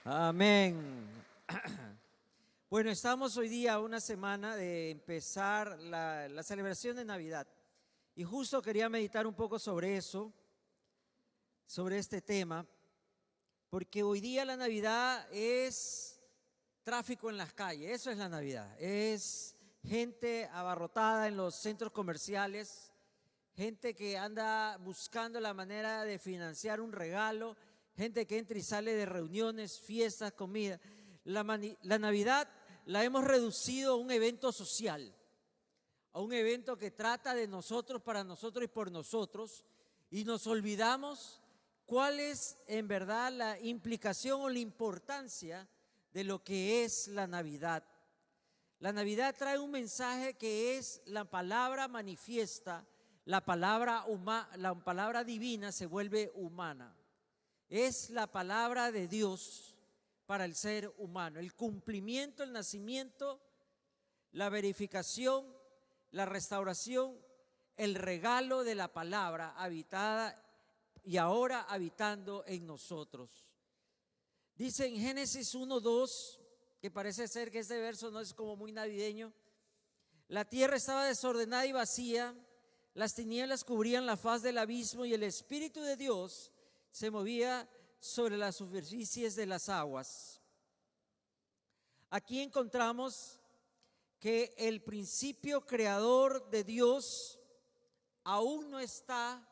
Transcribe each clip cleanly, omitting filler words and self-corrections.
Amén. Bueno, estamos hoy día a una semana de empezar la celebración de Navidad y justo quería meditar un poco sobre eso, sobre este tema, porque hoy día la Navidad es tráfico en las calles, eso es la Navidad, es gente abarrotada en los centros comerciales, gente que anda buscando la manera de financiar un regalo, gente que entra y sale de reuniones, fiestas, comida. La Navidad la hemos reducido a un evento social, a un evento que trata de nosotros, para nosotros y por nosotros, y nos olvidamos cuál es en verdad la implicación o la importancia de lo que es la Navidad. La Navidad trae un mensaje que es la palabra manifiesta, la palabra divina se vuelve humana. Es la palabra de Dios para el ser humano, el cumplimiento, el nacimiento, la verificación, la restauración, el regalo de la palabra habitada y ahora habitando en nosotros. Dice en Génesis 1:2, que parece ser que este verso no es como muy navideño: la tierra estaba desordenada y vacía, las tinieblas cubrían la faz del abismo y el Espíritu de Dios se movía sobre las superficies de las aguas. Aquí encontramos que el principio creador de Dios aún no está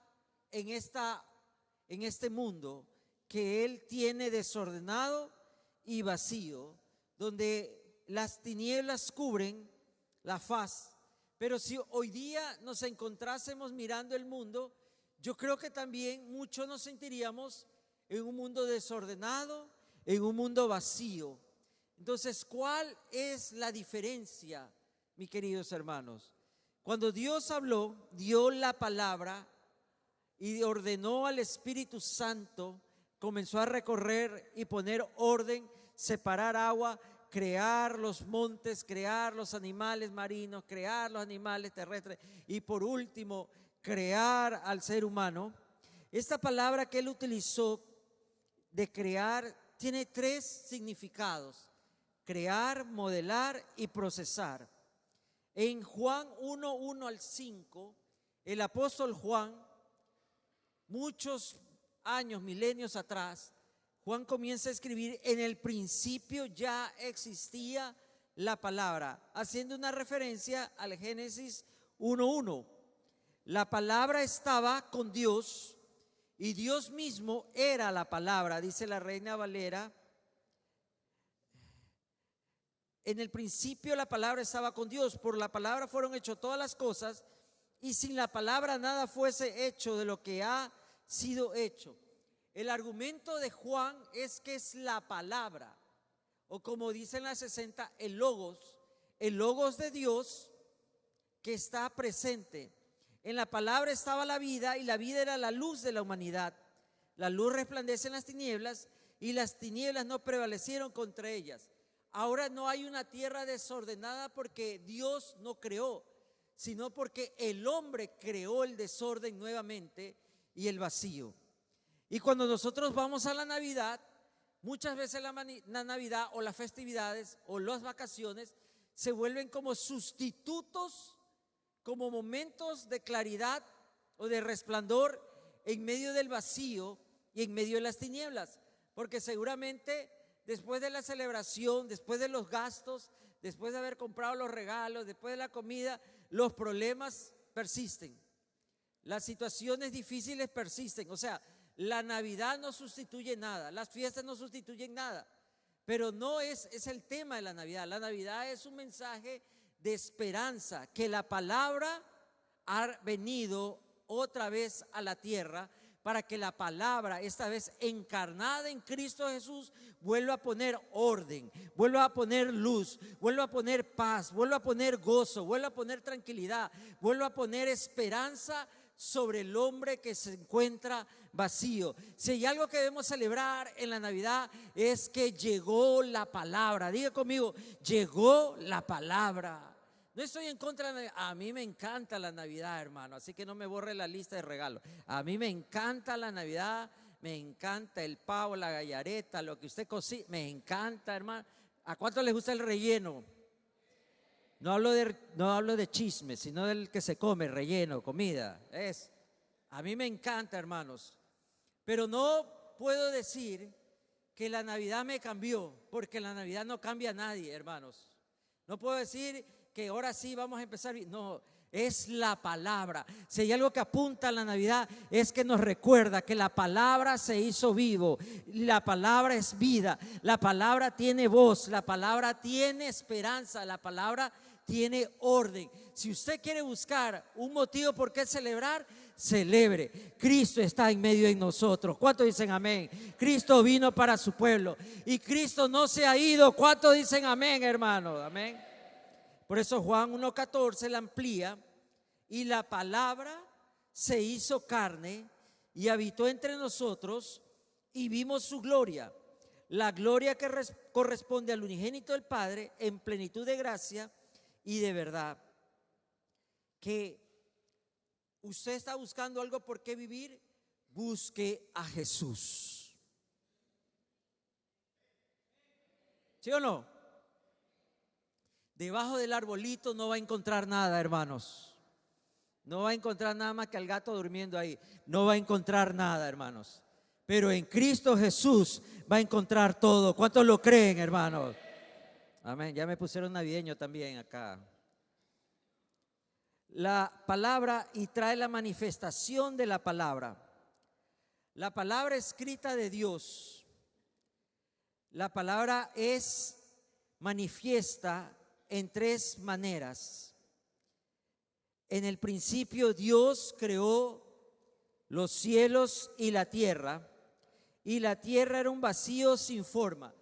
en este mundo que Él tiene desordenado y vacío, donde las tinieblas cubren la faz. Pero si hoy día nos encontrásemos mirando el mundo, yo creo que también muchos nos sentiríamos en un mundo desordenado, en un mundo vacío. Entonces, ¿cuál es la diferencia, mis queridos hermanos? Cuando Dios habló, dio la palabra y ordenó al Espíritu Santo, comenzó a recorrer y poner orden, separar agua, crear los montes, crear los animales marinos, crear los animales terrestres y por último crear al ser humano. Esta palabra que él utilizó de crear tiene tres significados: crear, modelar y procesar. En Juan 1:1 al 5, el apóstol Juan, muchos años, milenios atrás, Juan comienza a escribir: en el principio ya existía la palabra, haciendo una referencia al Génesis 1:1. La palabra estaba con Dios y Dios mismo era la palabra, dice la Reina Valera. En el principio la palabra estaba con Dios, por la palabra fueron hechas todas las cosas, y sin la palabra nada fuese hecho de lo que ha sido hecho. El argumento de Juan es que es la palabra, o como dicen las 60, el logos de Dios que está presente. En la palabra estaba la vida y la vida era la luz de la humanidad. La luz resplandece en las tinieblas y las tinieblas no prevalecieron contra ellas. Ahora no hay una tierra desordenada porque Dios no creó, sino porque el hombre creó el desorden nuevamente y el vacío. Y cuando nosotros vamos a la Navidad, muchas veces la Navidad o las festividades o las vacaciones se vuelven como sustitutos, como momentos de claridad o de resplandor en medio del vacío y en medio de las tinieblas, porque seguramente después de la celebración, después de los gastos, después de haber comprado los regalos, después de la comida, los problemas persisten, las situaciones difíciles persisten. O sea, la Navidad no sustituye nada, las fiestas no sustituyen nada, pero no es el tema de la Navidad. La Navidad es un mensaje de esperanza, que la palabra ha venido otra vez a la tierra para que la palabra, esta vez encarnada en Cristo Jesús, vuelva a poner orden, vuelva a poner luz, vuelva a poner paz, vuelva a poner gozo, vuelva a poner tranquilidad, vuelva a poner esperanza sobre el hombre que se encuentra vacío. Si hay algo que debemos celebrar en la Navidad es que llegó la palabra. Diga conmigo: llegó la palabra. No estoy en contra de la Navidad. A mí me encanta la Navidad, hermano, así que no me borre la lista de regalos. A mí me encanta la Navidad, me encanta el pavo, la gallareta, lo que usted cocina, me encanta, hermano. ¿A cuánto les gusta el relleno? No hablo de chisme, sino del que se come, relleno, comida. A mí me encanta, hermanos. Pero no puedo decir que la Navidad me cambió, porque la Navidad no cambia a nadie, hermanos. No puedo decir que ahora sí vamos a empezar. No, es la palabra. Si hay algo que apunta a la Navidad, es que nos recuerda que la palabra se hizo vivo. La palabra es vida. La palabra tiene voz. La palabra tiene esperanza. La palabra tiene orden. Si usted quiere buscar un motivo por qué celebrar, celebre. Cristo está en medio de nosotros. ¿Cuántos dicen amén? Cristo vino para su pueblo y Cristo no se ha ido. ¿Cuántos dicen amén, hermanos? Amén. Por eso Juan 1:14 la amplía: y la palabra se hizo carne y habitó entre nosotros y vimos su gloria, la gloria que corresponde al unigénito del Padre, en plenitud de gracia y de verdad. Que usted está buscando algo por qué vivir, busque a Jesús. ¿Sí o no? Debajo del arbolito no va a encontrar nada, hermanos. No va a encontrar nada más que al gato durmiendo ahí. No va a encontrar nada, hermanos. Pero en Cristo Jesús va a encontrar todo. ¿Cuántos lo creen, hermanos? Amén. Ya me pusieron navideño también acá. La palabra, y trae la manifestación de la palabra. La palabra escrita de Dios. La palabra es manifiesta en tres maneras. En el principio Dios creó los cielos y la tierra era un vacío sin forma.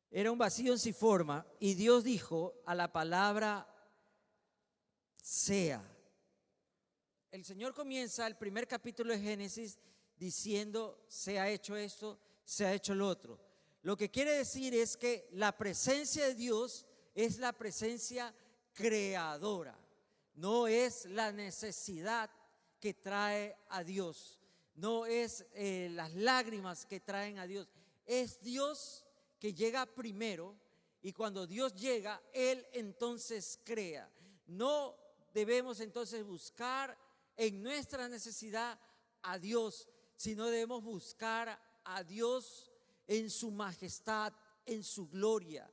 Era un vacío sin forma, y Dios dijo a la palabra: sea. El Señor comienza el primer capítulo de Génesis diciendo: se ha hecho esto, se ha hecho lo otro. Lo que quiere decir es que la presencia de Dios es la presencia creadora, no es la necesidad que trae a Dios, no es las lágrimas que traen a Dios, es Dios que llega primero, y cuando Dios llega, Él entonces crea. No debemos entonces buscar en nuestra necesidad a Dios, sino debemos buscar a Dios en su majestad, en su gloria,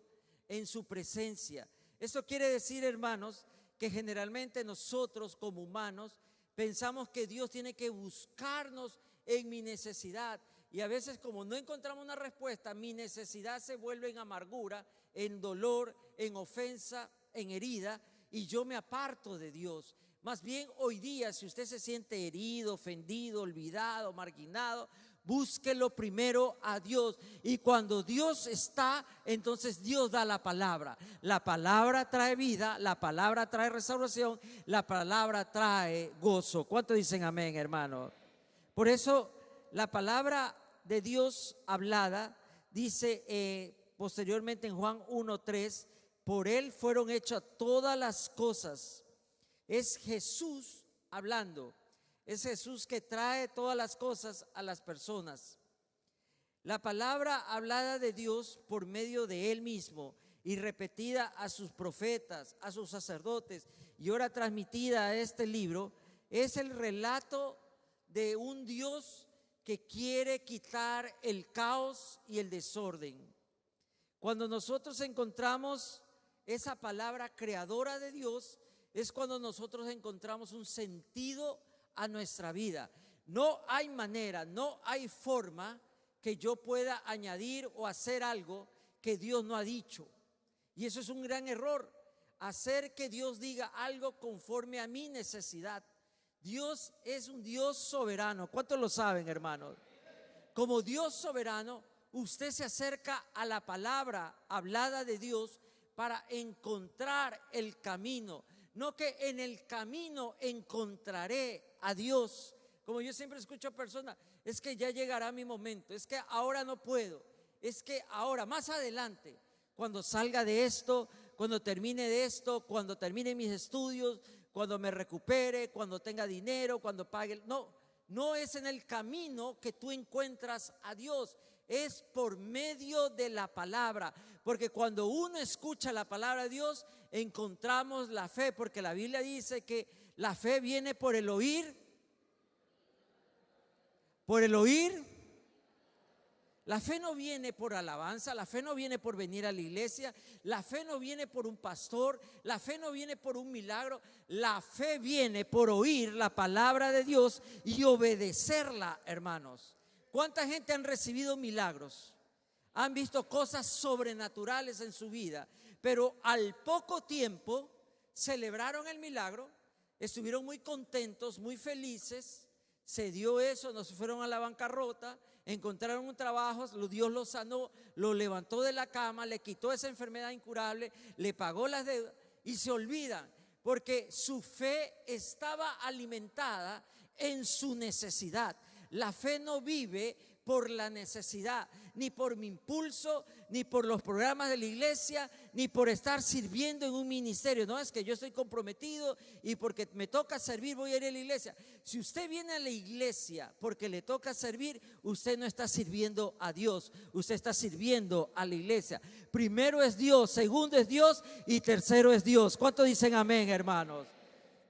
en su presencia. Eso quiere decir, hermanos, que generalmente nosotros como humanos pensamos que Dios tiene que buscarnos en mi necesidad, y a veces, como no encontramos una respuesta, mi necesidad se vuelve en amargura, en dolor, en ofensa, en herida, y yo me aparto de Dios. Más bien, hoy día, si usted se siente herido, ofendido, olvidado, marginado, búsquelo primero a Dios. Y cuando Dios está, entonces Dios da la palabra. La palabra trae vida, la palabra trae restauración, la palabra trae gozo. ¿Cuántos dicen amén, hermano? Por eso la palabra de Dios hablada dice posteriormente en Juan 1:3: por Él fueron hechas todas las cosas. Es Jesús hablando. Es Jesús que trae todas las cosas a las personas. La palabra hablada de Dios por medio de Él mismo y repetida a sus profetas, a sus sacerdotes, y ahora transmitida a este libro, es el relato de un Dios que quiere quitar el caos y el desorden. Cuando nosotros encontramos esa palabra creadora de Dios, es cuando nosotros encontramos un sentido a nuestra vida. No hay manera, no hay forma que yo pueda añadir o hacer algo que Dios no ha dicho. Y eso es un gran error, hacer que Dios diga algo conforme a mi necesidad. Dios es un Dios soberano. ¿Cuántos lo saben, hermanos? Como Dios soberano, usted se acerca a la palabra hablada de Dios para encontrar el camino. No que en el camino encontraré a Dios. Como yo siempre escucho a personas: es que ya llegará mi momento, es que ahora no puedo, es que ahora, más adelante, cuando salga de esto, cuando termine de esto, cuando termine mis estudios, cuando me recupere, cuando tenga dinero, cuando pague. No, no es en el camino que tú encuentras a Dios, es por medio de la palabra. Porque cuando uno escucha la palabra de Dios, encontramos la fe, porque la Biblia dice que la fe viene por el oír. Por el oír. La fe no viene por alabanza, la fe no viene por venir a la iglesia, la fe no viene por un pastor, la fe no viene por un milagro, la fe viene por oír la palabra de Dios y obedecerla, hermanos. ¿Cuánta gente han recibido milagros? Han visto cosas sobrenaturales en su vida, pero al poco tiempo celebraron el milagro, estuvieron muy contentos, muy felices, se dio eso, no se fueron a la bancarrota, encontraron un trabajo, Dios lo sanó, lo levantó de la cama, le quitó esa enfermedad incurable, le pagó las deudas y se olvidan porque su fe estaba alimentada en su necesidad. La fe no vive por la necesidad, ni por mi impulso, ni por los programas de la iglesia, ni por estar sirviendo en un ministerio. No es que yo estoy comprometido y porque me toca servir voy a ir a la iglesia. Si usted viene a la iglesia porque le toca servir, usted no está sirviendo a Dios, usted está sirviendo a la iglesia. Primero es Dios, segundo es Dios y tercero es Dios. ¿Cuántos dicen amén, hermanos?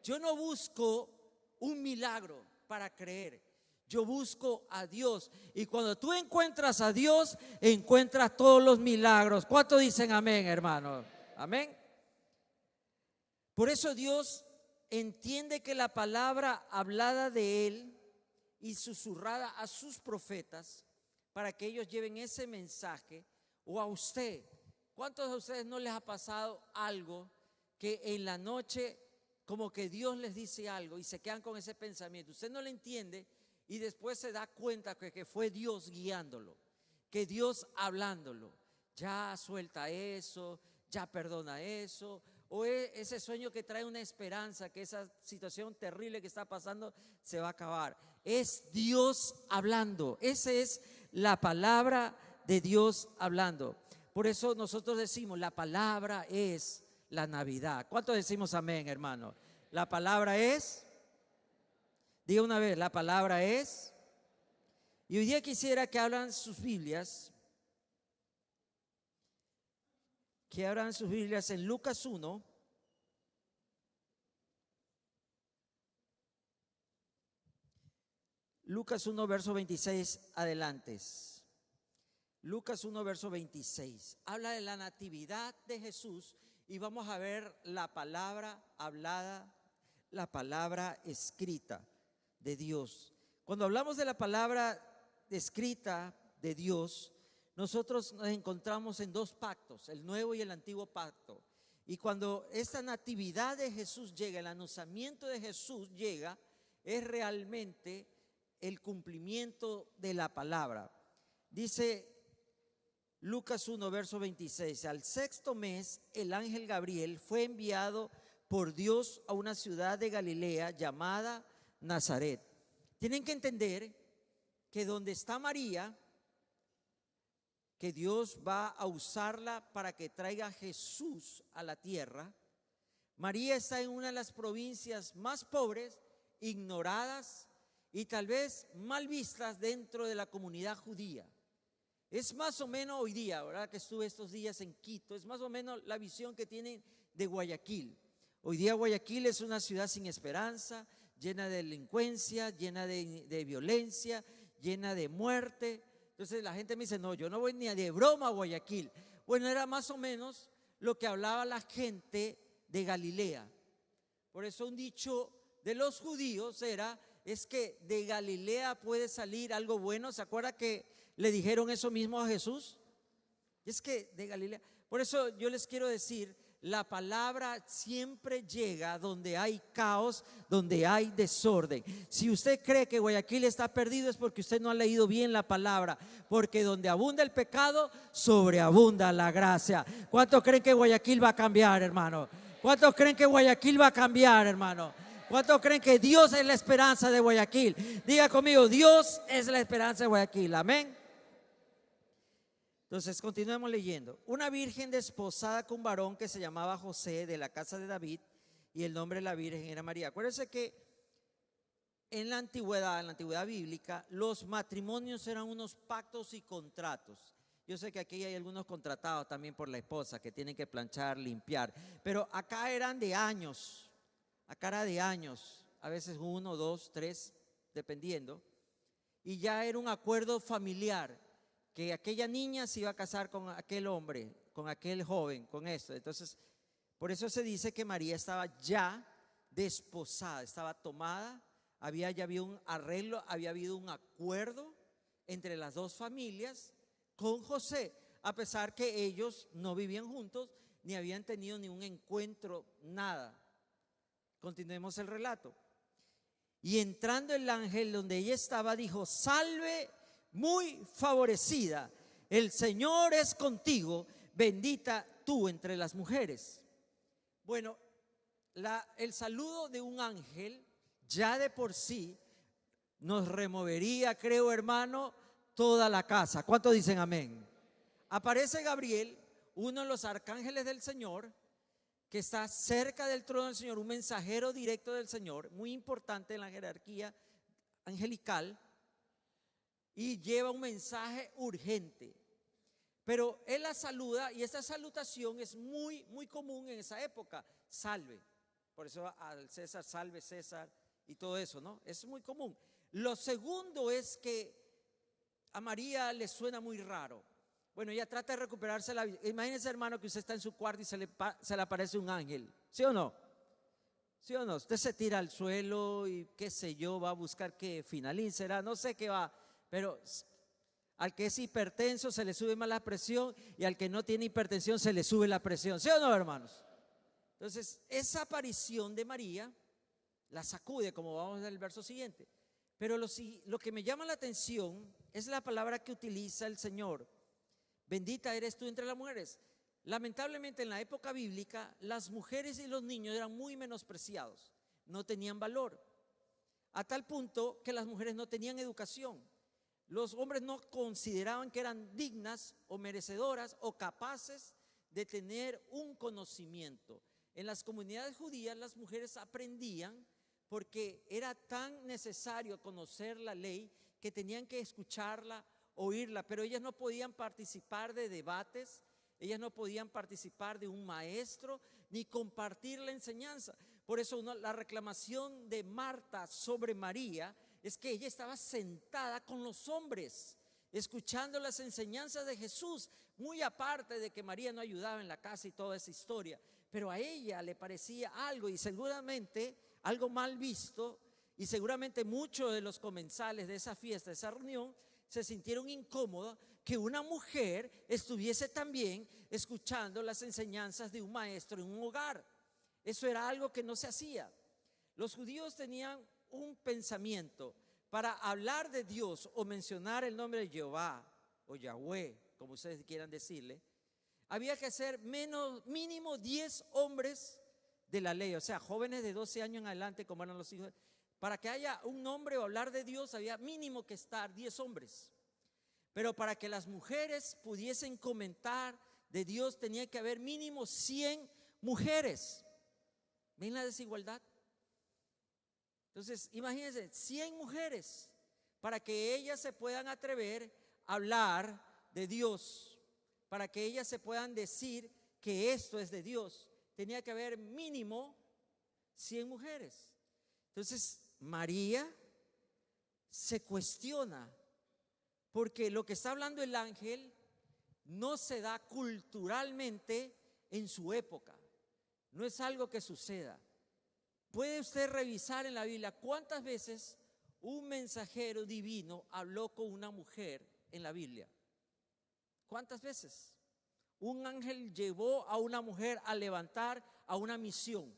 Yo no busco un milagro para creer. Yo busco a Dios, y cuando tú encuentras a Dios, encuentras todos los milagros. ¿Cuántos dicen amén, hermano? Amén. Por eso Dios entiende que la palabra hablada de Él y susurrada a sus profetas, para que ellos lleven ese mensaje, o a usted. ¿Cuántos de ustedes no les ha pasado algo que en la noche como que Dios les dice algo y se quedan con ese pensamiento? Usted no lo entiende y después se da cuenta que fue Dios guiándolo, que Dios hablándolo. Ya suelta eso, ya perdona eso, o ese sueño que trae una esperanza, que esa situación terrible que está pasando se va a acabar. Es Dios hablando. Esa es la palabra de Dios hablando. Por eso nosotros decimos, la palabra es la Navidad. ¿Cuántos decimos amén, hermano? La palabra es... Diga una vez, la palabra es. Y hoy día quisiera que abran sus Biblias. Que abran sus Biblias en Lucas 1. Lucas 1, verso 26, adelante. Lucas 1, verso 26. Habla de la natividad de Jesús y vamos a ver la palabra hablada, la palabra escrita de Dios. Cuando hablamos de la palabra escrita de Dios, nosotros nos encontramos en dos pactos, el nuevo y el antiguo pacto. Y cuando esta natividad de Jesús llega, el anunciamiento de Jesús llega, es realmente el cumplimiento de la palabra. Dice Lucas 1, verso 26, al sexto mes el ángel Gabriel fue enviado por Dios a una ciudad de Galilea llamada Nazaret. Tienen que entender que donde está María, que Dios va a usarla para que traiga a Jesús a la tierra. María está en una de las provincias más pobres, ignoradas y tal vez mal vistas dentro de la comunidad judía. Es más o menos hoy día, ¿verdad? Que estuve estos días en Quito, es más o menos la visión que tienen de Guayaquil. Hoy día Guayaquil es una ciudad sin esperanza, llena de delincuencia, llena de violencia, llena de muerte. Entonces la gente me dice, no, yo no voy ni de broma a Guayaquil. Bueno, era más o menos lo que hablaba la gente de Galilea. Por eso un dicho de los judíos es que de Galilea puede salir algo bueno. ¿Se acuerda que le dijeron eso mismo a Jesús? Es que de Galilea. Por eso yo les quiero decir, la palabra siempre llega donde hay caos, donde hay desorden. Si usted cree que Guayaquil está perdido, es porque usted no ha leído bien la palabra. Porque donde abunda el pecado, sobreabunda la gracia. ¿Cuántos creen que Guayaquil va a cambiar, hermano? ¿Cuántos creen que Guayaquil va a cambiar, hermano? ¿Cuántos creen que Dios es la esperanza de Guayaquil? Diga conmigo, Dios es la esperanza de Guayaquil. Amén. Entonces continuemos leyendo. Una virgen desposada con un varón que se llamaba José, de la casa de David, y el nombre de la Virgen era María. Acuérdense que en la antigüedad bíblica, los matrimonios eran unos pactos y contratos. Yo sé que aquí hay algunos contratados también por la esposa que tienen que planchar, limpiar, pero acá eran de años, acá era de años, a veces 1, 2, 3, dependiendo, y ya era un acuerdo familiar, que aquella niña se iba a casar con aquel hombre, con aquel joven, con esto. Entonces, por eso se dice que María estaba ya desposada, estaba tomada, ya habido un arreglo, había habido un acuerdo entre las dos familias con José, a pesar que ellos no vivían juntos, ni habían tenido ni un encuentro, nada. Continuemos el relato. Y entrando el ángel donde ella estaba, dijo: salve, muy favorecida, el Señor es contigo, bendita tú entre las mujeres. Bueno, el saludo de un ángel ya de por sí nos removería, creo, hermano, toda la casa. ¿Cuántos dicen amén? Aparece Gabriel, uno de los arcángeles del Señor, que está cerca del trono del Señor, un mensajero directo del Señor, muy importante en la jerarquía angelical, y lleva un mensaje urgente. Pero él la saluda, y esta salutación es muy, muy común en esa época: salve. Por eso al César, salve César, y todo eso, ¿no? Es muy común. Lo segundo es que a María le suena muy raro. Bueno, ella trata de recuperarse la vida. Imagínense, hermano, que usted está en su cuarto y se le aparece un ángel. ¿Sí o no? ¿Sí o no? Usted se tira al suelo y qué sé yo, va a buscar que Finalín será, no sé qué va, pero al que es hipertenso se le sube más la presión, y al que no tiene hipertensión se le sube la presión. ¿Sí o no, hermanos? Entonces, esa aparición de María la sacude, como vamos a ver el verso siguiente. Pero lo que me llama la atención es la palabra que utiliza el Señor: bendita eres tú entre las mujeres. Lamentablemente, en la época bíblica, las mujeres y los niños eran muy menospreciados, no tenían valor, a tal punto que las mujeres no tenían educación. Los hombres no consideraban que eran dignas o merecedoras o capaces de tener un conocimiento. En las comunidades judías, las mujeres aprendían porque era tan necesario conocer la ley que tenían que escucharla, oírla, pero ellas no podían participar de debates, ellas no podían participar de un maestro ni compartir la enseñanza. Por eso la reclamación de Marta sobre María es que ella estaba sentada con los hombres, escuchando las enseñanzas de Jesús, muy aparte de que María no ayudaba en la casa y toda esa historia. Pero a ella le parecía algo, y seguramente algo mal visto, y seguramente muchos de los comensales de esa fiesta, de esa reunión, se sintieron incómodos que una mujer estuviese también escuchando las enseñanzas de un maestro en un hogar. Eso era algo que no se hacía. Los judíos tenían un pensamiento: para hablar de Dios o mencionar el nombre de Jehová o Yahweh, como ustedes quieran decirle, había que ser mínimo 10 hombres de la ley, o sea, jóvenes de 12 años en adelante, como eran los hijos. Para que haya un nombre o hablar de Dios, había mínimo que estar 10 hombres. Pero para que las mujeres pudiesen comentar de Dios, tenía que haber mínimo 100 mujeres. ¿Ven la desigualdad? Entonces, imagínense, 100 mujeres para que ellas se puedan atrever a hablar de Dios, para que ellas se puedan decir que esto es de Dios. Tenía que haber mínimo 100 mujeres. Entonces, María se cuestiona, porque lo que está hablando el ángel no se da culturalmente en su época, no es algo que suceda. Puede usted revisar en la Biblia cuántas veces un mensajero divino habló con una mujer en la Biblia. ¿Cuántas veces? Un ángel llevó a una mujer a levantar a una misión.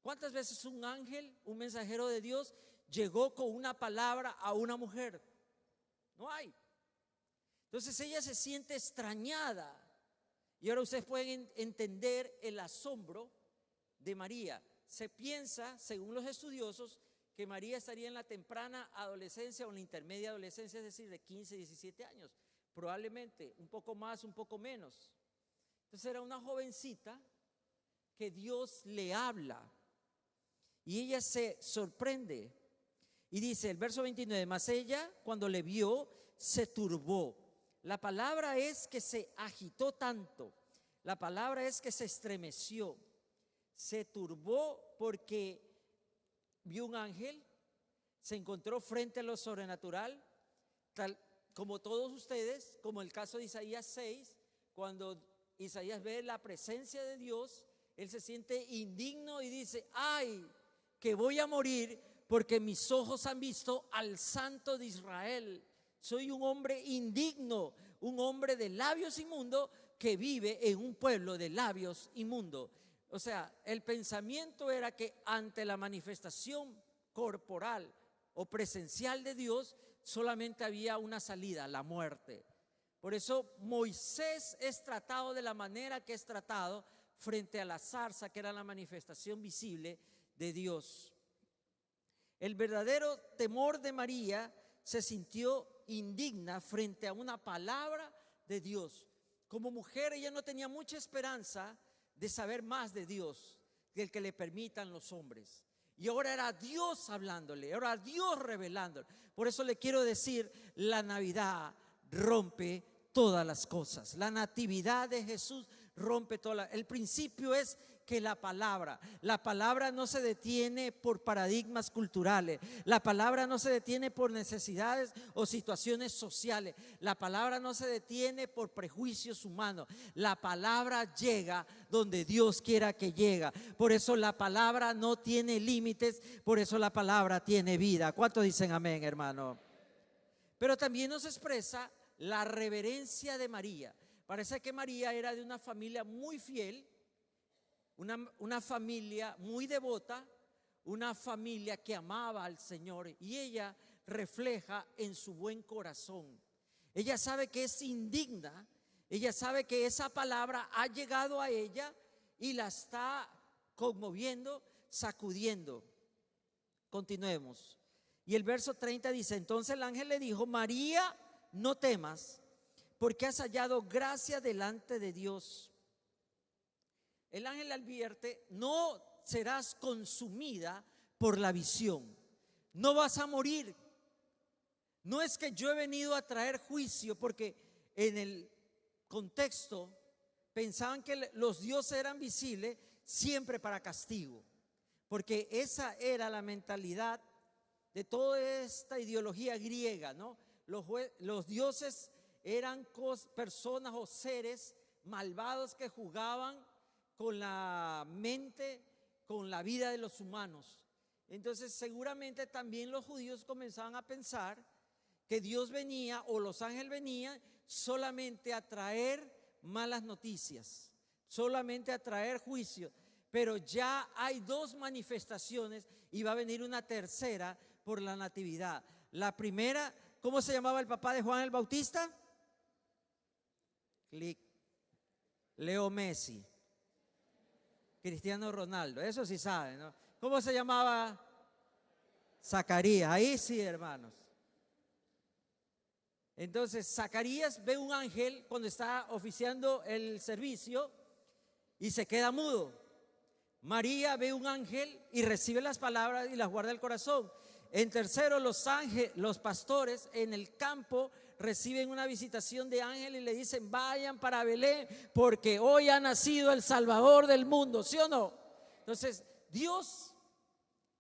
¿Cuántas veces un ángel, un mensajero de Dios, llegó con una palabra a una mujer? No hay. Entonces ella se siente extrañada. Y ahora ustedes pueden entender el asombro de María. Se piensa, según los estudiosos, que María estaría en la temprana adolescencia o en la intermedia adolescencia, es decir, de 15, 17 años. Probablemente un poco más, un poco menos. Entonces era una jovencita que Dios le habla. Y ella se sorprende. Y dice el verso 29, mas ella cuando le vio se turbó. La palabra es que se agitó tanto. La palabra es que se estremeció. Se turbó porque vio un ángel, se encontró frente a lo sobrenatural, tal como todos ustedes, como el caso de Isaías 6, cuando Isaías ve la presencia de Dios, él se siente indigno y dice: ay, que voy a morir porque mis ojos han visto al Santo de Israel. Soy un hombre indigno, un hombre de labios inmundos que vive en un pueblo de labios inmundos. O sea, el pensamiento era que ante la manifestación corporal o presencial de Dios solamente había una salida: la muerte. Por eso Moisés es tratado de la manera que es tratado frente a la zarza, que era la manifestación visible de Dios. El verdadero temor de María se sintió indigna frente a una palabra de Dios. Como mujer, ella no tenía mucha esperanza de saber más de Dios del que le permitan los hombres. Y ahora era Dios hablándole, ahora Dios revelándole. Por eso le quiero decir, la Navidad rompe todas las cosas. La natividad de Jesús rompe todas. El principio es que la palabra no se detiene por paradigmas culturales. La palabra no se detiene por necesidades o situaciones sociales. La palabra no se detiene por prejuicios humanos. La palabra llega donde Dios quiera que llegue. Por eso la palabra no tiene límites, por eso la palabra tiene vida. ¿Cuántos dicen amén, hermano? Pero también nos expresa la reverencia de María. Parece que María era de una familia muy fiel, una familia muy devota, una familia que amaba al Señor, y ella refleja en su buen corazón. Ella sabe que es indigna, ella sabe que esa palabra ha llegado a ella y la está conmoviendo, sacudiendo. Continuemos. Y el verso 30 dice: entonces el ángel le dijo: María, no temas, porque has hallado gracia delante de Dios. El ángel le advierte: no serás consumida por la visión, no vas a morir. No es que yo he venido a traer juicio, porque en el contexto pensaban que los dioses eran visibles siempre para castigo, porque esa era la mentalidad de toda esta ideología griega, ¿no? Los dioses eran personas o seres malvados que jugaban con la mente, con la vida de los humanos. Entonces seguramente también los judíos comenzaban a pensar que Dios venía, o los ángeles venían solamente a traer malas noticias, solamente a traer juicio. Pero ya hay dos manifestaciones y va a venir una tercera por la natividad. La primera, ¿cómo se llamaba el papá de Juan el Bautista? Clic. Leo Messi. Cristiano Ronaldo, eso sí saben, ¿no? ¿Cómo se llamaba? Zacarías. Ahí sí, hermanos. Entonces Zacarías ve un ángel cuando está oficiando el servicio y se queda mudo. María ve un ángel y recibe las palabras y las guarda en el corazón. En tercero, los pastores en el campo reciben una visitación de ángel y le dicen: vayan para Belén, porque hoy ha nacido el Salvador del mundo, ¿sí o no? Entonces Dios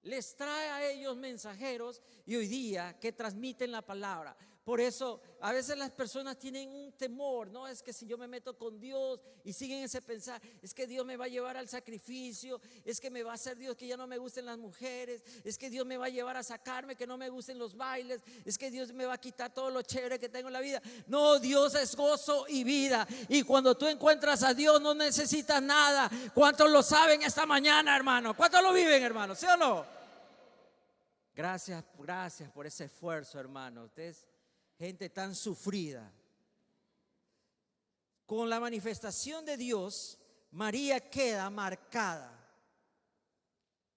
les trae a ellos mensajeros y hoy día que transmiten la palabra. Por eso a veces las personas tienen un temor, ¿no? Es que si yo me meto con Dios y siguen ese pensar, es que Dios me va a llevar al sacrificio, es que me va a hacer Dios que ya no me gusten las mujeres, es que Dios me va a llevar a sacarme, que no me gusten los bailes, es que Dios me va a quitar todo lo chévere que tengo en la vida. No, Dios es gozo y vida, y cuando tú encuentras a Dios no necesitas nada. ¿Cuántos lo saben esta mañana, hermano? ¿Cuántos lo viven, hermano? ¿Sí o no? Gracias por ese esfuerzo, hermano. Ustedes, gente tan sufrida. Con la manifestación de Dios, María queda marcada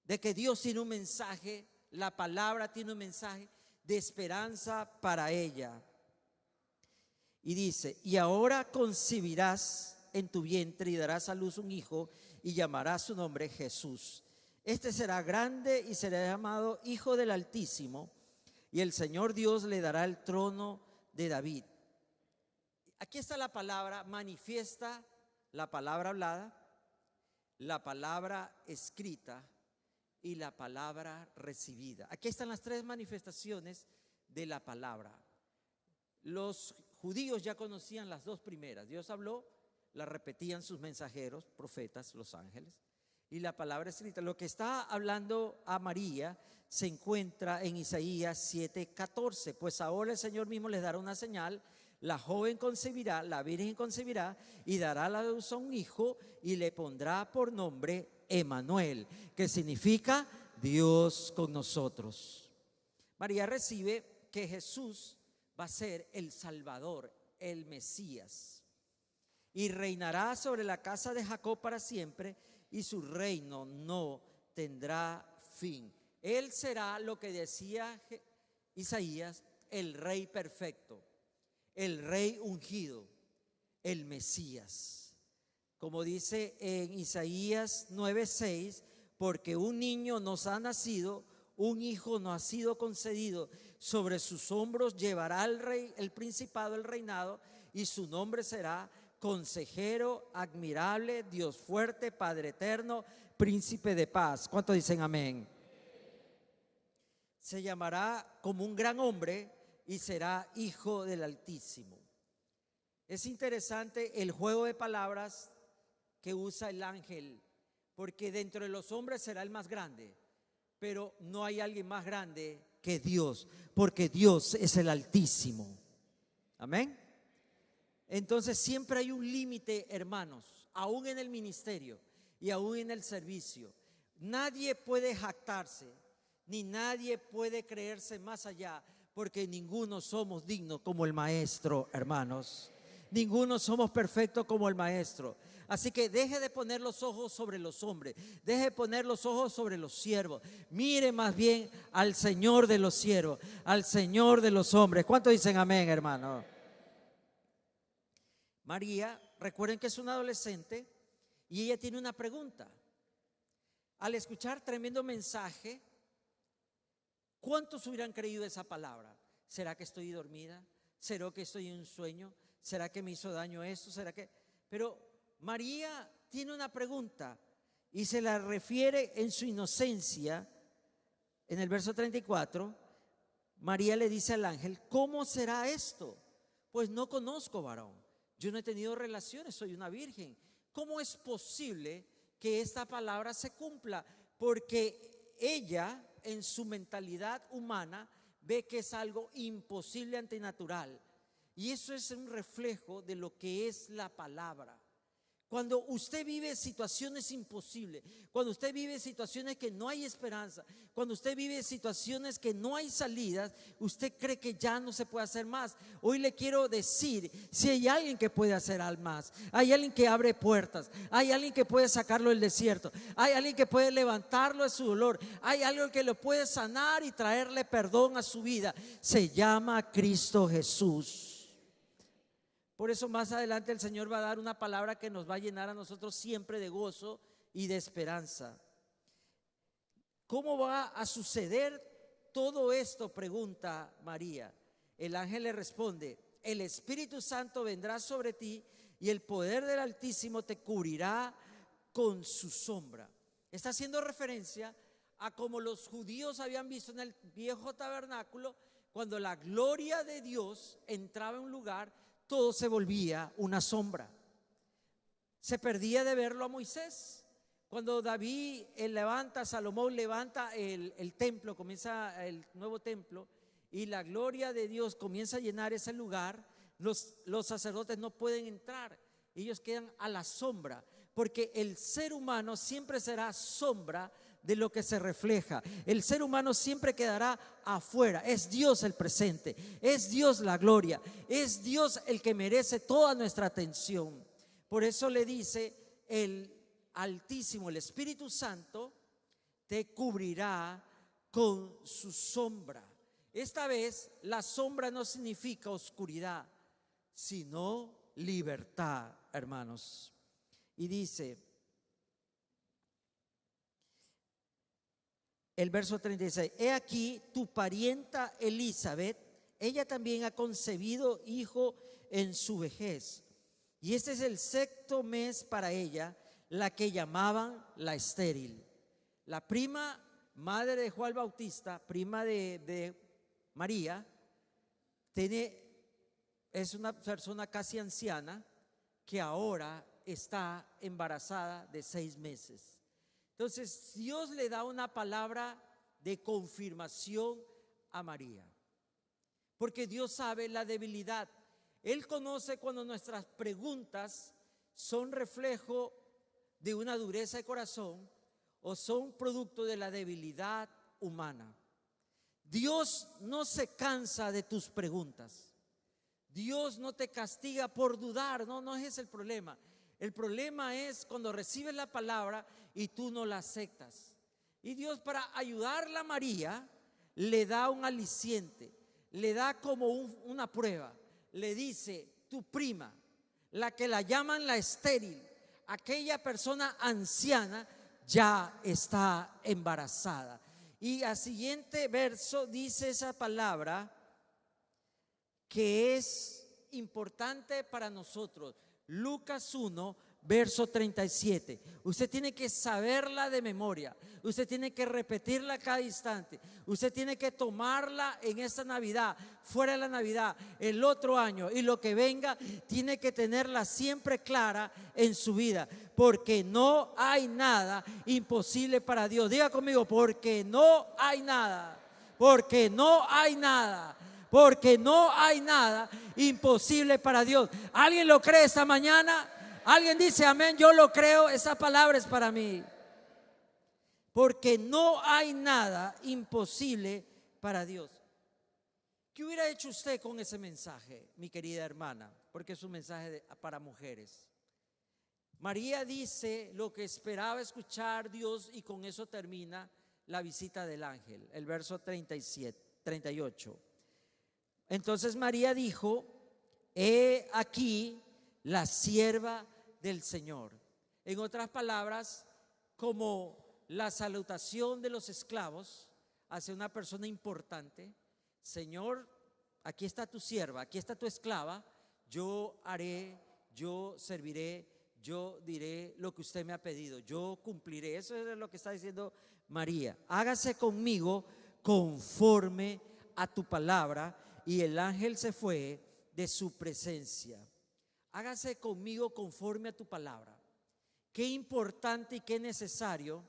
de que Dios tiene un mensaje, la palabra tiene un mensaje de esperanza para ella. Y dice: y ahora concebirás en tu vientre y darás a luz un hijo y llamará su nombre Jesús. Este será grande y será llamado Hijo del Altísimo, y el Señor Dios le dará el trono de David. Aquí está la palabra manifiesta, la palabra hablada, la palabra escrita y la palabra recibida. Aquí están las tres manifestaciones de la palabra. Los judíos ya conocían las dos primeras. Dios habló, la repetían sus mensajeros, profetas, los ángeles, y la palabra escrita. Lo que está hablando a María se encuentra en Isaías 7:14. Pues ahora el Señor mismo les dará una señal: la joven concebirá, la virgen concebirá y dará a la luz a un hijo y le pondrá por nombre Emmanuel, que significa Dios con nosotros. María recibe que Jesús va a ser el Salvador, el Mesías, y reinará sobre la casa de Jacob para siempre, y su reino no tendrá fin. Él será, lo que decía Isaías, el Rey perfecto, el Rey ungido, el Mesías. Como dice en Isaías 9:6, porque un niño nos ha nacido, un hijo nos ha sido concedido, sobre sus hombros llevará el rey, el principado, el reinado, y su nombre será Consejero, Admirable, Dios fuerte, Padre eterno, Príncipe de paz. ¿Cuántos dicen amén? Se llamará como un gran hombre y será Hijo del Altísimo. Es interesante el juego de palabras que usa el ángel, porque dentro de los hombres será el más grande, pero no hay alguien más grande que Dios, porque Dios es el Altísimo. Amén. Entonces siempre hay un límite, hermanos, aún en el ministerio y aún en el servicio. Nadie puede jactarse, ni nadie puede creerse más allá, porque ninguno somos dignos como el Maestro, hermanos. Ninguno somos perfectos como el Maestro. Así que deje de poner los ojos sobre los hombres, deje de poner los ojos sobre los siervos. Mire más bien al Señor de los siervos, al Señor de los hombres. ¿Cuántos dicen amén, hermano? María, recuerden que es una adolescente y ella tiene una pregunta. Al escuchar tremendo mensaje, ¿cuántos hubieran creído esa palabra? ¿Será que estoy dormida? ¿Será que estoy en un sueño? ¿Será que me hizo daño esto? ¿Será que...? Pero María tiene una pregunta y se la refiere en su inocencia. En el verso 34, María le dice al ángel: ¿cómo será esto? Pues no conozco varón. Yo no he tenido relaciones, soy una virgen. ¿Cómo es posible que esta palabra se cumpla? Porque ella, en su mentalidad humana, ve que es algo imposible, antinatural. Y eso es un reflejo de lo que es la palabra. Cuando usted vive situaciones imposibles, cuando usted vive situaciones que no hay esperanza, cuando usted vive situaciones que no hay salidas, usted cree que ya no se puede hacer más. Hoy le quiero decir, si hay alguien que puede hacer algo más, hay alguien que abre puertas, hay alguien que puede sacarlo del desierto, hay alguien que puede levantarlo de su dolor, hay alguien que lo puede sanar y traerle perdón a su vida. Se llama Cristo Jesús. Por eso más adelante el Señor va a dar una palabra que nos va a llenar a nosotros siempre de gozo y de esperanza. ¿Cómo va a suceder todo esto?, pregunta María. El ángel le responde: el Espíritu Santo vendrá sobre ti y el poder del Altísimo te cubrirá con su sombra. Está haciendo referencia a como los judíos habían visto en el viejo tabernáculo, cuando la gloria de Dios entraba en un lugar, todo se volvía una sombra. Se perdía de verlo a Moisés. Cuando David Salomón levanta el templo, comienza el nuevo templo, y la gloria de Dios comienza a llenar ese lugar, los sacerdotes no pueden entrar, ellos quedan a la sombra, porque el ser humano siempre será sombra de lo que se refleja. El ser humano siempre quedará afuera. Es Dios el presente, es Dios la gloria, es Dios el que merece toda nuestra atención. Por eso le dice: el Altísimo, el Espíritu Santo, te cubrirá con su sombra. Esta vez la sombra no significa oscuridad, sino libertad, hermanos. Y dice: el verso 36. He aquí tu parienta Elizabeth, ella también ha concebido hijo en su vejez. Y este es el sexto mes para ella, la que llamaban la estéril. La prima madre de Juan Bautista, prima de María, es una persona casi anciana que ahora está embarazada de 6 meses. Entonces Dios le da una palabra de confirmación a María, porque Dios sabe la debilidad. Él conoce cuando nuestras preguntas son reflejo de una dureza de corazón o son producto de la debilidad humana. Dios no se cansa de tus preguntas. Dios no te castiga por dudar, no es ese el problema. El problema es cuando recibes la palabra y tú no la aceptas. Y Dios, para ayudarla a María, le da un aliciente, le da como una prueba. Le dice: tu prima, la que la llaman la estéril, aquella persona anciana, ya está embarazada. Y al siguiente verso dice esa palabra que es importante para nosotros. Lucas 1, verso 37. Usted tiene que saberla de memoria. Usted tiene que repetirla cada instante. Usted tiene que tomarla en esta Navidad, fuera de la Navidad, el otro año y lo que venga. Tiene que tenerla siempre clara en su vida, porque no hay nada imposible para Dios. Diga conmigo: porque no hay nada, porque no hay nada, porque no hay nada imposible para Dios. ¿Alguien lo cree esta mañana? ¿Alguien dice amén? Yo lo creo, esa palabra es para mí. Porque no hay nada imposible para Dios. ¿Qué hubiera hecho usted con ese mensaje, mi querida hermana? Porque es un mensaje para mujeres. María dice lo que esperaba escuchar Dios, y con eso termina la visita del ángel, el verso 38. Entonces María dijo: he aquí la sierva del Señor. En otras palabras, como la salutación de los esclavos hacia una persona importante: Señor, aquí está tu sierva, aquí está tu esclava, yo haré, yo serviré, yo diré lo que usted me ha pedido, yo cumpliré. Eso es lo que está diciendo María. Hágase conmigo conforme a tu palabra. Y el ángel se fue de su presencia. Hágase conmigo conforme a tu palabra. Qué importante y qué necesario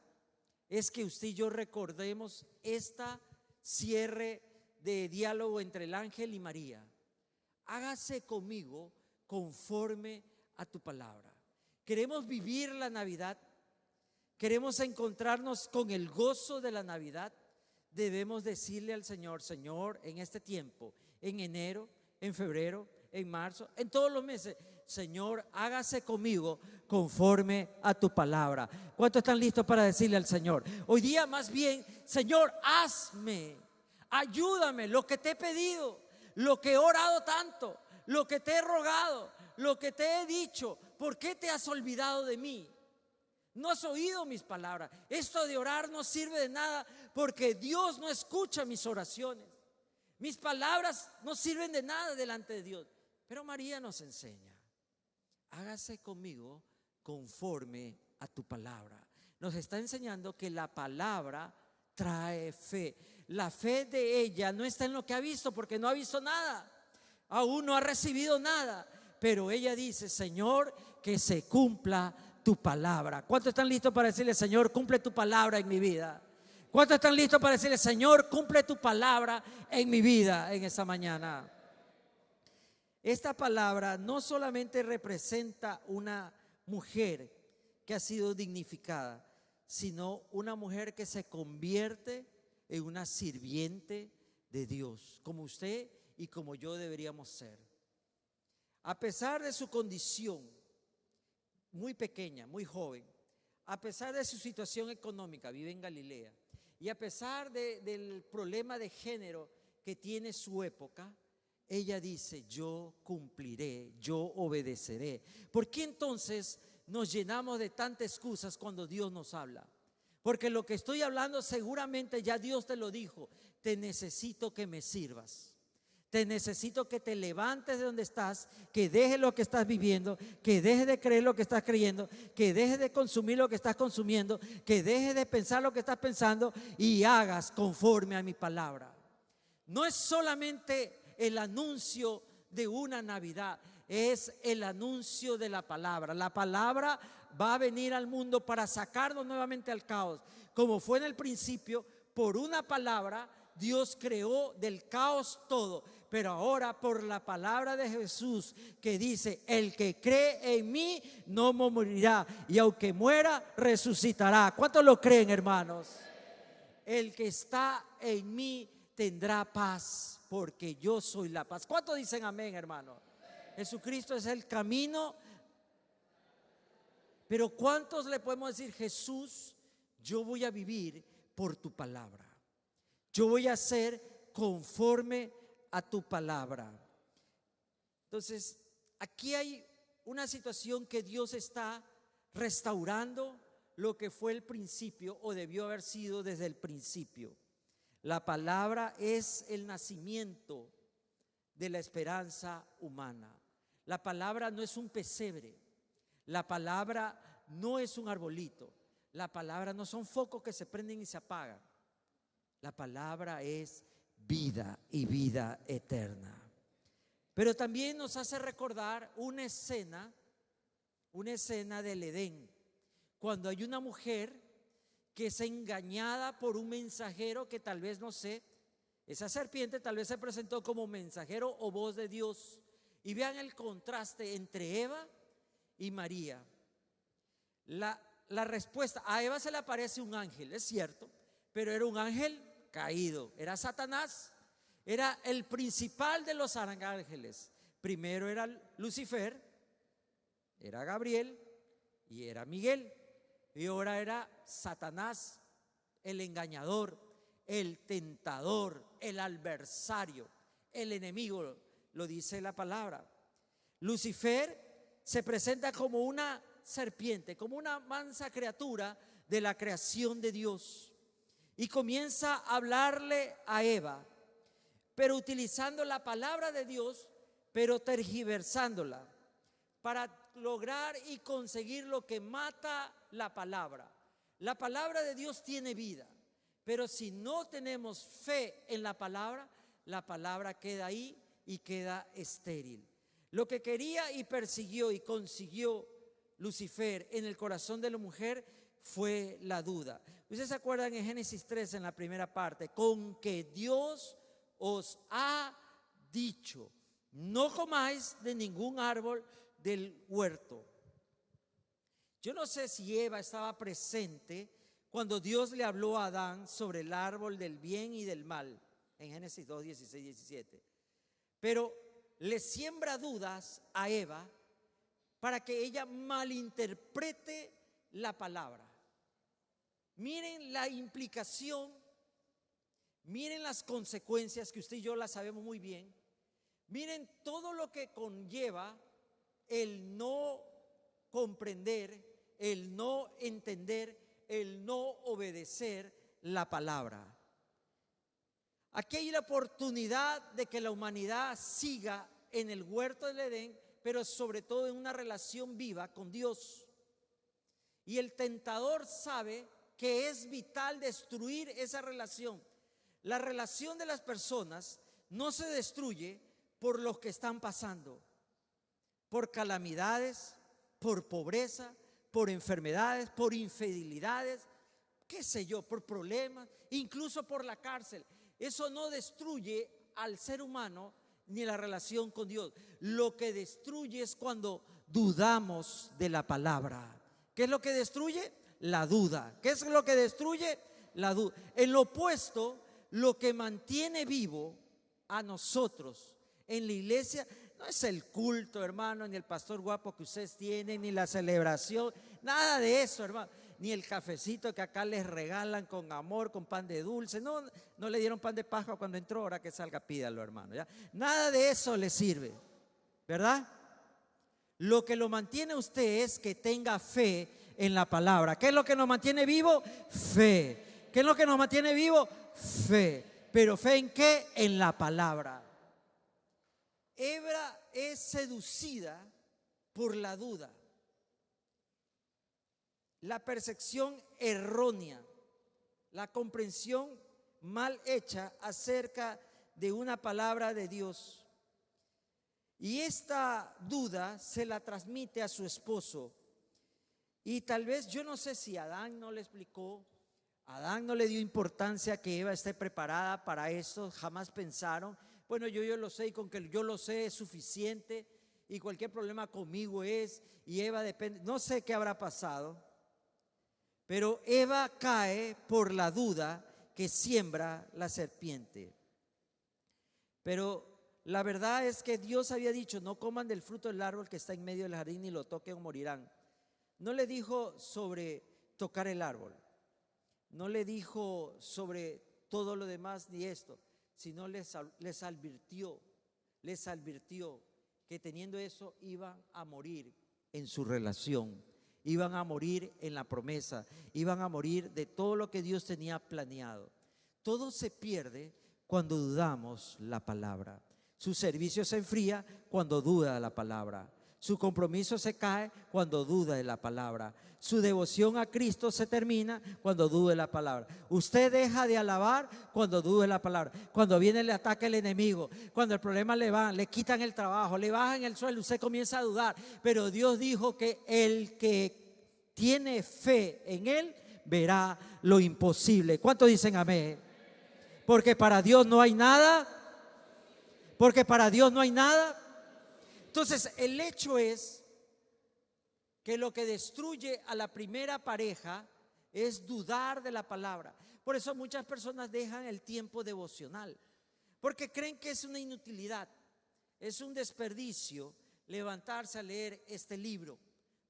es que usted y yo recordemos esta cierre de diálogo entre el ángel y María. Hágase conmigo conforme a tu palabra. Queremos vivir la Navidad, queremos encontrarnos con el gozo de la Navidad. Debemos decirle al Señor: Señor, en este tiempo, en enero, en febrero, en marzo, en todos los meses, Señor, hágase conmigo conforme a tu palabra. ¿Cuántos están listos para decirle al Señor? Hoy día más bien: Señor, hazme, ayúdame, lo que te he pedido, lo que he orado tanto, lo que te he rogado, lo que te he dicho. ¿Por qué te has olvidado de mí? No has oído mis palabras. Esto de orar no sirve de nada, porque Dios no escucha mis oraciones. Mis palabras no sirven de nada delante de Dios. Pero María nos enseña: hágase conmigo conforme a tu palabra. Nos está enseñando que la palabra trae fe. La fe de ella no está en lo que ha visto, porque no ha visto nada, aún no ha recibido nada. Pero ella dice: Señor, que se cumpla tu palabra. ¿Cuántos están listos para decirle: Señor, cumple tu palabra en mi vida? ¿Cuántos están listos para decirle: Señor, cumple tu palabra en mi vida en esta mañana? Esta palabra no solamente representa una mujer que ha sido dignificada, sino una mujer que se convierte en una sirviente de Dios, como usted y como yo deberíamos ser. A pesar de su condición muy pequeña, muy joven, a pesar de su situación económica, vive en Galilea, y a pesar del problema de género que tiene su época, ella dice: yo cumpliré, yo obedeceré. ¿Por qué entonces nos llenamos de tantas excusas cuando Dios nos habla? Porque lo que estoy hablando seguramente ya Dios te lo dijo. Te necesito que me sirvas. Te necesito que te levantes de donde estás, que dejes lo que estás viviendo, que dejes de creer lo que estás creyendo, que dejes de consumir lo que estás consumiendo, que dejes de pensar lo que estás pensando y hagas conforme a mi palabra. No es solamente el anuncio de una Navidad, es el anuncio de la palabra. La palabra va a venir al mundo para sacarnos nuevamente al caos. Como fue en el principio, por una palabra Dios creó del caos todo. Pero ahora por la palabra de Jesús que dice: el que cree en mí no morirá, y aunque muera resucitará. ¿Cuántos lo creen, hermanos? El que está en mí tendrá paz, porque yo soy la paz. ¿Cuántos dicen amén, hermano? Jesucristo es el camino. Pero ¿cuántos le podemos decir: Jesús, yo voy a vivir por tu palabra, yo voy a ser conforme a tu palabra? Entonces, aquí hay una situación que Dios está restaurando lo que fue el principio, o debió haber sido desde el principio. La palabra es el nacimiento de la esperanza humana. La palabra no es un pesebre. La palabra no es un arbolito. La palabra no son focos que se prenden y se apagan. La palabra es vida y vida eterna. Pero también nos hace recordar una escena del Edén, cuando hay una mujer que es engañada por un mensajero que tal vez, no sé, esa serpiente tal vez se presentó como mensajero o voz de Dios. Y vean el contraste entre Eva y María. La respuesta: a Eva se le aparece un ángel, es cierto, pero era un ángel caído, era Satanás, era el principal de los ángeles. Primero era Lucifer, era Gabriel y era Miguel, y ahora era Satanás, el engañador, el tentador, el adversario, el enemigo, lo dice la palabra. Lucifer se presenta como una serpiente, como una mansa criatura de la creación de Dios, y comienza a hablarle a Eva, pero utilizando la palabra de Dios, pero tergiversándola para lograr y conseguir lo que mata la palabra. La palabra de Dios tiene vida, pero si no tenemos fe en la palabra queda ahí y queda estéril. Lo que quería y persiguió y consiguió Lucifer en el corazón de la mujer fue la duda. Ustedes se acuerdan en Génesis 3, en la primera parte: con que Dios os ha dicho, no comáis de ningún árbol del huerto. Yo no sé si Eva estaba presente cuando Dios le habló a Adán sobre el árbol del bien y del mal, en Génesis 2, 16, 17. Pero le siembra dudas a Eva para que ella malinterprete la palabra. Miren la implicación, miren las consecuencias que usted y yo las sabemos muy bien. Miren todo lo que conlleva el no comprender, el no entender, el no obedecer la palabra. Aquí hay la oportunidad de que la humanidad siga en el huerto del Edén, pero sobre todo en una relación viva con Dios. Y el tentador sabe que es vital destruir esa relación. La relación de las personas no se destruye por los que están pasando, por calamidades, por pobreza, por enfermedades, por infidelidades, qué sé yo, por problemas, incluso por la cárcel. Eso no destruye al ser humano ni la relación con Dios. Lo que destruye es cuando dudamos de la palabra. ¿Qué es lo que destruye? La duda. ¿Qué es lo que destruye? La duda. En lo opuesto, lo que mantiene vivo a nosotros en la iglesia no es el culto, hermano, ni el pastor guapo que ustedes tienen, ni la celebración, nada de eso, hermano. Ni el cafecito que acá les regalan con amor, con pan de dulce. No le dieron pan de Pascua cuando entró, ahora que salga pídalo, hermano, ¿ya? Nada de eso le sirve, ¿verdad? Lo que lo mantiene a usted es que tenga fe en la palabra. ¿Qué es lo que nos mantiene vivo? Fe. ¿Qué es lo que nos mantiene vivo? Fe. ¿Pero fe en qué? En la palabra. Eva es seducida por la duda, la percepción errónea, la comprensión mal hecha acerca de una palabra de Dios. Y esta duda se la transmite a su esposo. Y tal vez, yo no sé si Adán no le explicó, Adán no le dio importancia que Eva esté preparada para esto, jamás pensaron, bueno, yo lo sé y con que yo lo sé es suficiente y cualquier problema conmigo es, y Eva depende, no sé qué habrá pasado, pero Eva cae por la duda que siembra la serpiente. Pero la verdad es que Dios había dicho, no coman del fruto del árbol que está en medio del jardín y lo toquen o morirán. No le dijo sobre tocar el árbol, no le dijo sobre todo lo demás ni esto, sino les advirtió que teniendo eso iban a morir en su relación, iban a morir en la promesa, iban a morir de todo lo que Dios tenía planeado. Todo se pierde cuando dudamos la palabra. Su servicio se enfría cuando duda la palabra. Su compromiso se cae cuando duda de la palabra. Su devoción a Cristo se termina cuando duda la palabra. Usted deja de alabar cuando duda la palabra. Cuando viene el ataque del enemigo, cuando el problema le quitan el trabajo, le bajan el sueldo, usted comienza a dudar. Pero Dios dijo que el que tiene fe en Él verá lo imposible. ¿Cuántos dicen amén? Porque para Dios no hay nada. Porque para Dios no hay nada. Entonces, el hecho es que lo que destruye a la primera pareja es dudar de la palabra. Por eso muchas personas dejan el tiempo devocional, porque creen que es una inutilidad, es un desperdicio levantarse a leer este libro,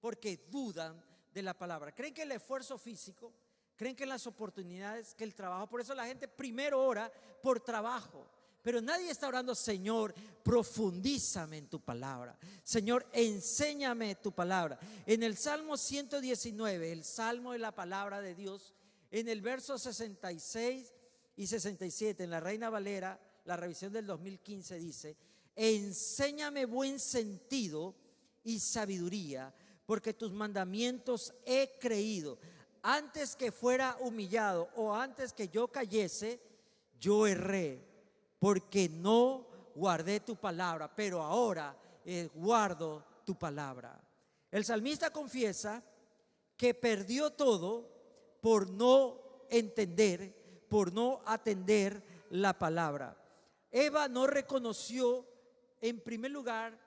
porque dudan de la palabra. Creen que el esfuerzo físico, creen que las oportunidades, que el trabajo. Por eso la gente primero ora por trabajo. Pero nadie está orando, Señor, profundízame en tu palabra. Señor, enséñame tu palabra. En el Salmo 119, el Salmo de la palabra de Dios, en el verso 66 y 67, en la Reina Valera, la revisión del 2015 dice: enséñame buen sentido y sabiduría, porque tus mandamientos he creído. Antes que fuera humillado o antes que yo cayese, yo erré, porque no guardé tu palabra, pero ahora guardo tu palabra. El salmista confiesa que perdió todo por no entender, por no atender la palabra. Eva no reconoció, en primer lugar,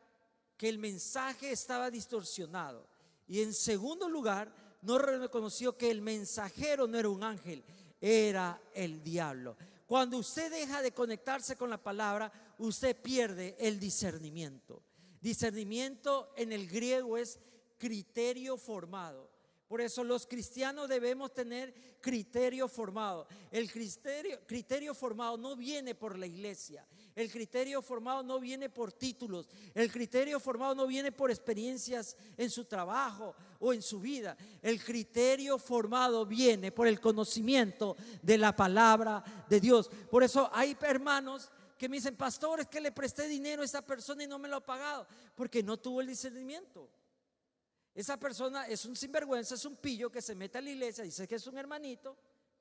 que el mensaje estaba distorsionado, y en segundo lugar, no reconoció que el mensajero no era un ángel, era el diablo. Cuando usted deja de conectarse con la palabra, usted pierde el discernimiento. Discernimiento en el griego es criterio formado. Por eso los cristianos debemos tener criterio formado. El criterio formado no viene por la iglesia. El criterio formado no viene por títulos. El criterio formado no viene por experiencias en su trabajo o en su vida. El criterio formado viene por el conocimiento de la palabra de Dios. Por eso hay hermanos que me dicen: pastor, es que le presté dinero a esa persona y no me lo ha pagado, porque no tuvo el discernimiento. Esa persona es un sinvergüenza, es un pillo que se mete a la iglesia, dice que es un hermanito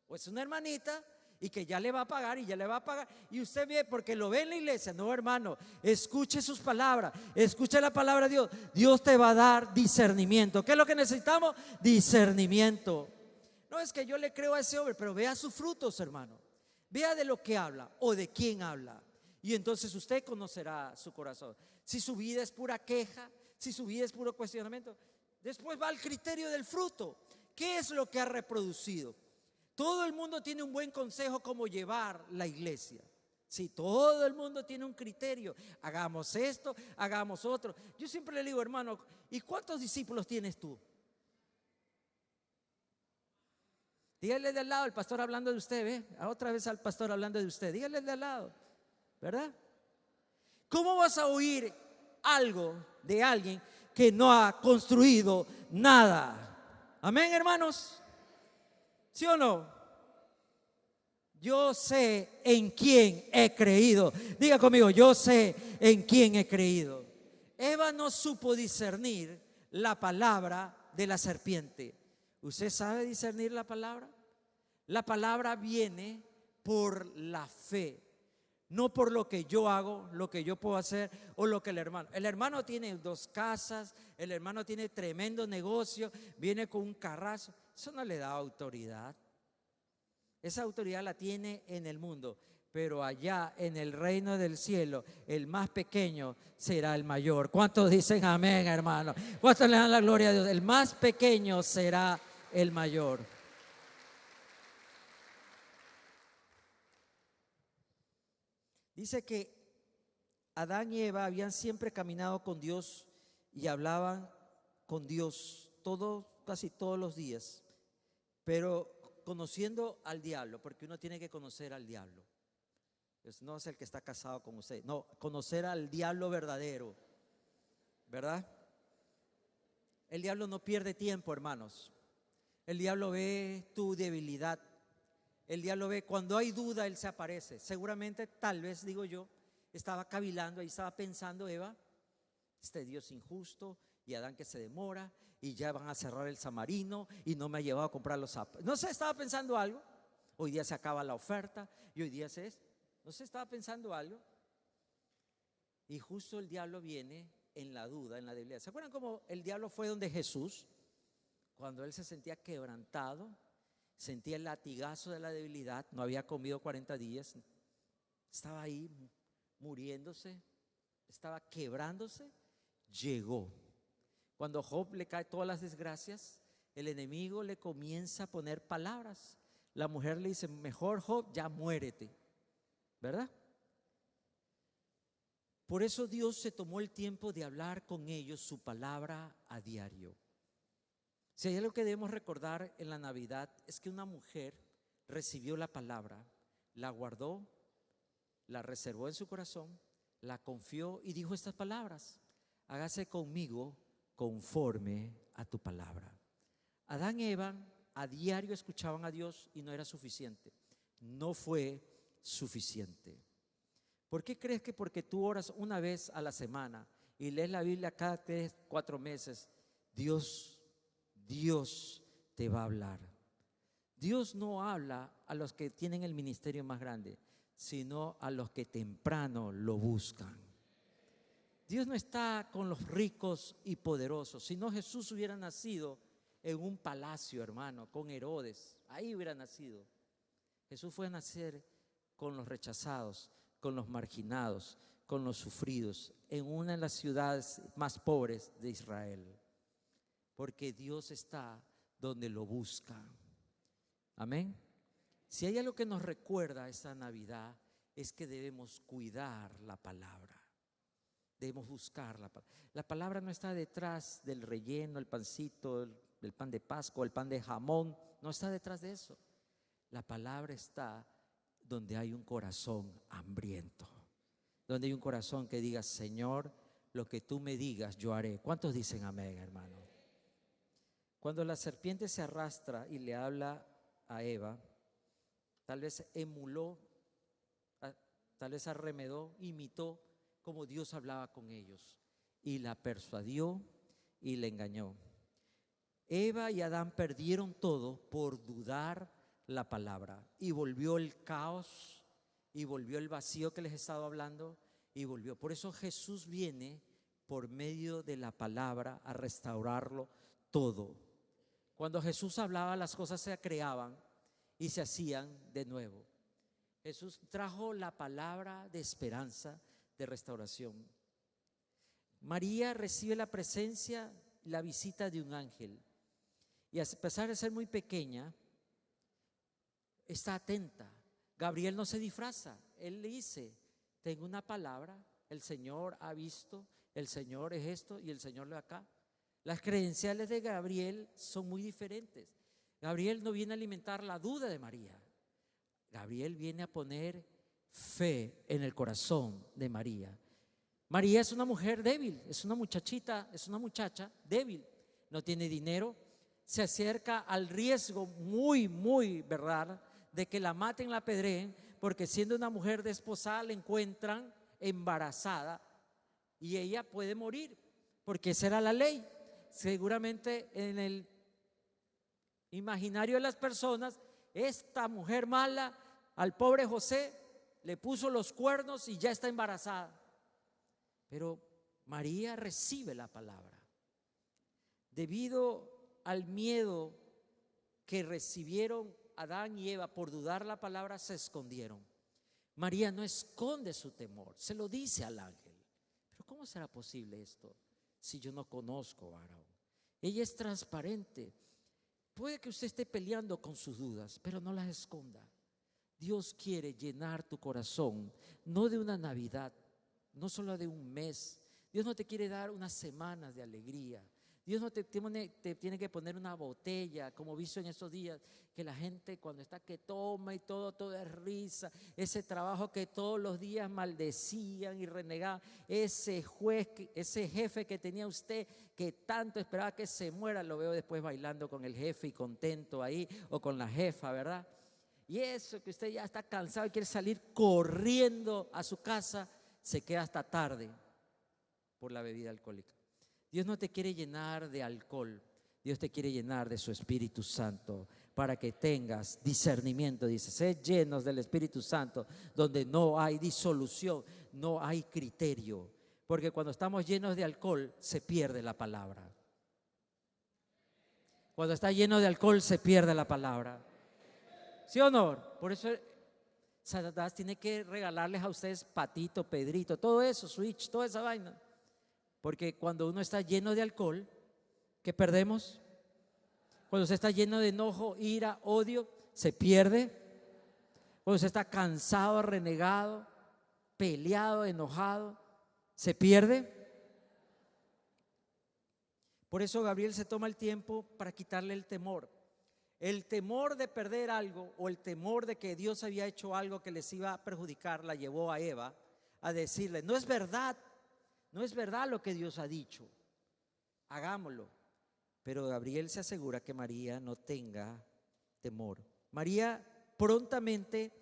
o es una hermanita y que ya le va a pagar y ya le va a pagar. Y usted ve, porque lo ve en la iglesia. No, hermano, escuche sus palabras, escuche la palabra de Dios. Dios te va a dar discernimiento. ¿Qué es lo que necesitamos? Discernimiento. No es que yo le creo a ese hombre, pero vea sus frutos, hermano. Vea de lo que habla o de quién habla, y entonces usted conocerá su corazón. Si su vida es pura queja, si su vida es puro cuestionamiento, después va al criterio del fruto. ¿Qué es lo que ha reproducido? Todo el mundo tiene un buen consejo cómo llevar la iglesia. Sí, todo el mundo tiene un criterio. Hagamos esto, hagamos otro. Yo siempre le digo, hermano, ¿y cuántos discípulos tienes tú? Dígale de al lado, el pastor hablando de usted, ¿ve? Otra vez al pastor hablando de usted. Dígale de al lado, ¿verdad? ¿Cómo vas a oír algo de alguien que no ha construido nada? Amén, hermanos. ¿Sí o no? Yo sé en quién he creído. Diga conmigo, yo sé en quién he creído. Eva no supo discernir la palabra de la serpiente. ¿Usted sabe discernir la palabra? La palabra viene por la fe, no por lo que yo hago, lo que yo puedo hacer o lo que el hermano. El hermano tiene 2 casas, el hermano tiene tremendo negocio, viene con un carrazo. Eso no le da autoridad. Esa autoridad la tiene en el mundo, pero allá en el reino del cielo, el más pequeño será el mayor. ¿Cuántos dicen amén, hermano? ¿Cuántos le dan la gloria a Dios? El más pequeño será el mayor. Dice que Adán y Eva habían siempre caminado con Dios y hablaban con Dios casi todos los días, pero conociendo al diablo, porque uno tiene que conocer al diablo. No es el que está casado con usted, no, conocer al diablo verdadero, ¿verdad? El diablo no pierde tiempo, hermanos. El diablo ve tu debilidad. El diablo ve cuando hay duda, él se aparece. Seguramente, tal vez, digo yo, estaba cavilando, ahí estaba pensando Eva, este Dios injusto y Adán que se demora y ya van a cerrar el San Marino y no me ha llevado a comprar los zapatos. No sé, estaba pensando algo. Hoy día se acaba la oferta y hoy día no sé, estaba pensando algo. Y justo el diablo viene en la duda, en la debilidad. ¿Se acuerdan cómo el diablo fue donde Jesús? Cuando él se sentía quebrantado, sentía el latigazo de la debilidad, no había comido 40 días, estaba ahí muriéndose, estaba quebrándose, llegó. Cuando Job le cae todas las desgracias, el enemigo le comienza a poner palabras. La mujer le dice, mejor Job, ya muérete, ¿verdad? Por eso Dios se tomó el tiempo de hablar con ellos su palabra a diario. Si hay algo que debemos recordar en la Navidad es que una mujer recibió la palabra, la guardó, la reservó en su corazón, la confió y dijo estas palabras: hágase conmigo conforme a tu palabra. Adán y Eva a diario escuchaban a Dios y no era suficiente, no fue suficiente. ¿Por qué crees que porque tú oras una vez a la semana y lees la Biblia cada 3, 4 meses, Dios te va a hablar? Dios no habla a los que tienen el ministerio más grande, sino a los que temprano lo buscan. Dios no está con los ricos y poderosos. Si no, Jesús hubiera nacido en un palacio, hermano, con Herodes. Ahí hubiera nacido. Jesús fue a nacer con los rechazados, con los marginados, con los sufridos, en una de las ciudades más pobres de Israel. Porque Dios está donde lo buscan. Amén. Si hay algo que nos recuerda esta Navidad, es que debemos cuidar la palabra. Debemos buscar la palabra. La palabra no está detrás del relleno, el pancito, el pan de Pascua, el pan de jamón. No está detrás de eso. La palabra está donde hay un corazón hambriento, donde hay un corazón que diga, Señor, lo que tú me digas yo haré. ¿Cuántos dicen amén, hermano? Cuando la serpiente se arrastra y le habla a Eva, tal vez emuló, tal vez arremedó, imitó como Dios hablaba con ellos y la persuadió y le engañó. Eva y Adán perdieron todo por dudar la palabra y volvió el caos y volvió el vacío que les he estado hablando y volvió. Por eso Jesús viene por medio de la palabra a restaurarlo todo. Cuando Jesús hablaba, las cosas se creaban y se hacían de nuevo. Jesús trajo la palabra de esperanza, de restauración. María recibe la presencia, la visita de un ángel. Y a pesar de ser muy pequeña, está atenta. Gabriel no se disfraza. Él le dice, tengo una palabra, el Señor ha visto, el Señor es esto y el Señor lo acá. Las credenciales de Gabriel son muy diferentes. Gabriel no viene a alimentar la duda de María. Gabriel viene a poner fe en el corazón de María. María es una mujer débil, es una muchacha débil. No tiene dinero, se acerca al riesgo muy, ¿verdad?, de que la maten, la apedreen, porque siendo una mujer desposada la encuentran embarazada y ella puede morir, porque esa era la ley. Seguramente en el imaginario de las personas, esta mujer mala al pobre José le puso los cuernos y ya está embarazada. Pero María recibe la palabra. Debido al miedo que recibieron Adán y Eva por dudar la palabra, se escondieron. María no esconde su temor, se lo dice al ángel. Pero ¿cómo será posible esto si yo no conozco a Aarón? Ella es transparente. Puede que usted esté peleando con sus dudas, pero no las esconda. Dios quiere llenar tu corazón, no de una Navidad, no solo de un mes. Dios no te quiere dar unas semanas de alegría. Dios no te tiene que poner una botella, como visto en estos días, que la gente cuando está que toma y todo es risa. Ese trabajo que todos los días maldecían y renegaban. Ese juez, ese jefe que tenía usted, que tanto esperaba que se muera, lo veo después bailando con el jefe y contento ahí, o con la jefa, ¿verdad? Y eso que usted ya está cansado y quiere salir corriendo a su casa, se queda hasta tarde por la bebida alcohólica. Dios no te quiere llenar de alcohol, Dios te quiere llenar de su Espíritu Santo para que tengas discernimiento. Dice, sed llenos del Espíritu Santo, donde no hay disolución, no hay criterio, porque cuando estamos llenos de alcohol se pierde la palabra. Cuando está lleno de alcohol se pierde la palabra. ¿Sí o no? Por eso Satanás tiene que regalarles a ustedes Patito, Pedrito, todo eso, Switch, toda esa vaina. Porque cuando uno está lleno de alcohol, ¿qué perdemos? Cuando se está lleno de enojo, ira, odio, se pierde. Cuando se está cansado, renegado, peleado, enojado, se pierde. Por eso Gabriel se toma el tiempo para quitarle el temor. El temor de perder algo o el temor de que Dios había hecho algo que les iba a perjudicar la llevó a Eva a decirle, no es verdad lo que Dios ha dicho, hagámoslo. Pero Gabriel se asegura que María no tenga temor. María prontamente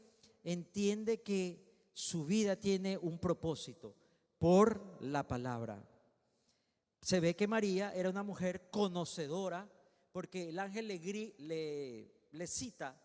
entiende que su vida tiene un propósito por la palabra. Se ve que María era una mujer conocedora, porque el ángel le cita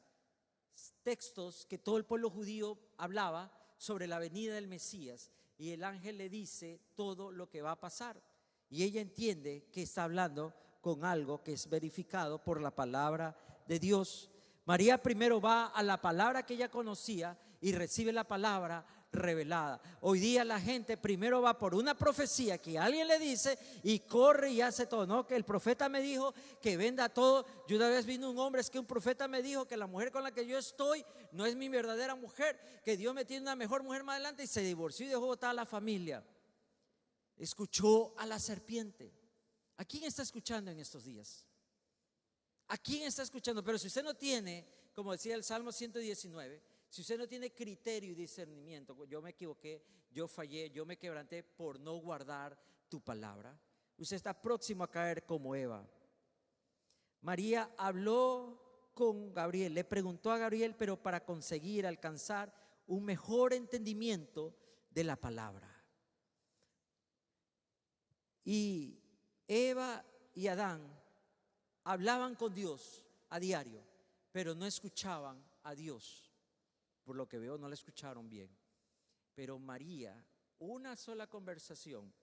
textos que todo el pueblo judío hablaba sobre la venida del Mesías, y el ángel le dice todo lo que va a pasar, y ella entiende que está hablando con algo que es verificado por la palabra de Dios. María primero va a la palabra que ella conocía y recibe la palabra revelada. Hoy día la gente primero va por una profecía que alguien le dice y corre y hace todo, ¿no? Que el profeta me dijo que venda todo. Yo una vez vino un hombre, es que un profeta me dijo que la mujer con la que yo estoy no es mi verdadera mujer, que Dios me tiene una mejor mujer más adelante, y se divorció y dejó botada a la familia. Escuchó a la serpiente. ¿A quién está escuchando en estos días? ¿A quién está escuchando? Pero si usted no tiene, como decía el Salmo 119, si usted no tiene criterio y discernimiento, yo me equivoqué, yo fallé, yo me quebranté por no guardar tu palabra, usted está próximo a caer como Eva. María habló con Gabriel, le preguntó a Gabriel, pero para conseguir alcanzar un mejor entendimiento de la palabra. Y Eva y Adán hablaban con Dios a diario, pero no escuchaban a Dios. Por lo que veo, no la escucharon bien. Pero María, una sola conversación,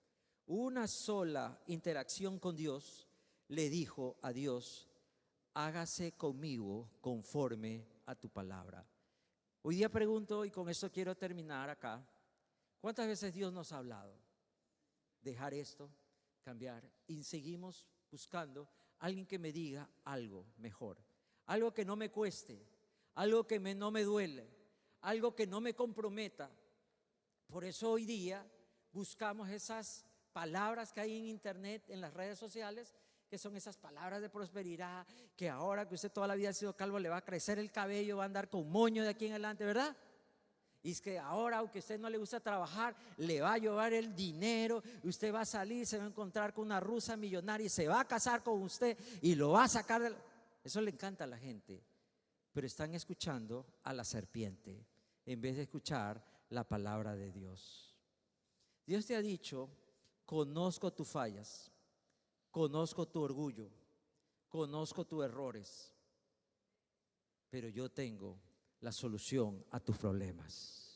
una sola interacción con Dios, le dijo a Dios, hágase conmigo conforme a tu palabra. Hoy día pregunto, y con esto quiero terminar acá, ¿cuántas veces Dios nos ha hablado? Dejar esto, cambiar, y seguimos buscando alguien que me diga algo mejor, algo que no me cueste, algo que no me duele, algo que no me comprometa. Por eso hoy día buscamos esas palabras que hay en internet, en las redes sociales, que son esas palabras de prosperidad, que ahora que usted toda la vida ha sido calvo le va a crecer el cabello, va a andar con moño de aquí en adelante, ¿verdad? Y es que ahora, aunque a usted no le gusta trabajar, le va a llevar el dinero, usted va a salir, se va a encontrar con una rusa millonaria y se va a casar con usted y lo va a sacar de Eso le encanta a la gente, pero están escuchando a la serpiente en vez de escuchar la palabra de Dios. Dios te ha dicho: conozco tus fallas, conozco tu orgullo, conozco tus errores, pero yo tengo la solución a tus problemas.